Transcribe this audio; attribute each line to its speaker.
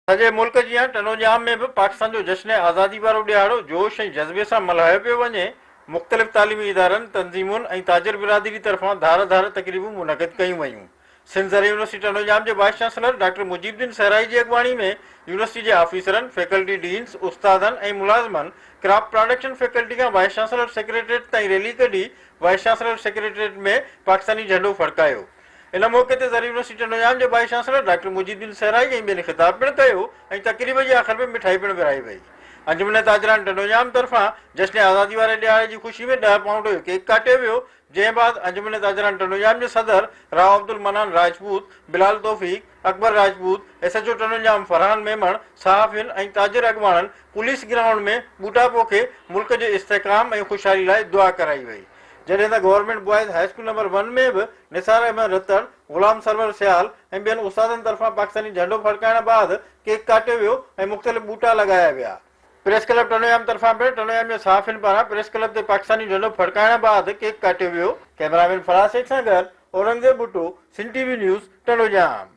Speaker 1: सॼे मुल्क जी टनोजाम में भी पाकिस्तान जो जश्न आज़ादी वारो ॾियारो जोश ऐं जज़्बे सां मल्हायो पियो वञे। मुख़्तलिफ़ तालीमी इदारनि, तंज़ीमुनि ऐं ताजिर बिरादरी तरफ़ां धार धार तक़रीबूं मुनक़िद कयूं वयूं। सिंध ज़र यूनिवर्सिटी टनोजाम जे वाइस चांसलर डॉक्टर मुजीबुद्दीन सहराई जी अॻवानी में यूनिवर्सिटी जे ऑफिसरनि, फैकल्टी डीन्स, उस्तादनि ऐं मुलाज़मनि क्राफ्ट प्रोडक्शन फैकल्टी खां वाइस चांसलर सेक्रेटरीट ताईं रैली कढी वाइस चांसलर सेक्रेटरीट में पाकिस्तानी झंडो फड़कायो। इन मौक़े ते ज़र यूनिवर्सिटी टनोजाम जे वाइस चांसलर डॉक्टर मुजीबुद्दीन सहराई ऐं ॿियनि ख़िताब पिणु कयो ऐं तक़रीब जे आख़िर में मिठाई पिणु विराई वई। अंजुमन ताजरान टनोजाम तरफ़ां जश्न आज़ादी वारे ॾियारे जी ख़ुशी में 10 पाउंड जो केक काटियो वियो, जंहिं बाद अंजुमन ताजरान टनोजाम जे सदर राव अब्दुल मनान राजपूत, बिलाल तौफ़ीक, अकबर राजपूत, एसएचओ टनोजाम फरहान मेमण, सहाफ़ियुनि ऐं ताजिर अॻवाननि पुलिस ग्राउंड में बूटा पोखे मुल्क जे इस्तेहकाम ऐं ख़ुशहाली लाइ दुआ कराई वई। जॾहिं त government boys high school number 1 में भी निसार अहमद रतड़, ग़ुलाम सरवर सियाल ऐं ॿियनि उस्तादनि तरफ़ां पाकिस्तानी झंडो फड़काइण बाद केक काटियो वियो ऐं मुख़्तलिफ़ बूटा लॻाया विया। प्रेस क्लब टनोजाम तरफ़ां पिणु टनोजाम जे सहाफ़ियुनि पारां प्रेस क्लब ते पाकिस्तानी झंडो फड़काइण बाद केक काटियो वियो। कैमरामैन फराज शेख सां गॾु औरंगज़ेब भुट्टो, सिंध टीवी न्यूज़, टनोजाम।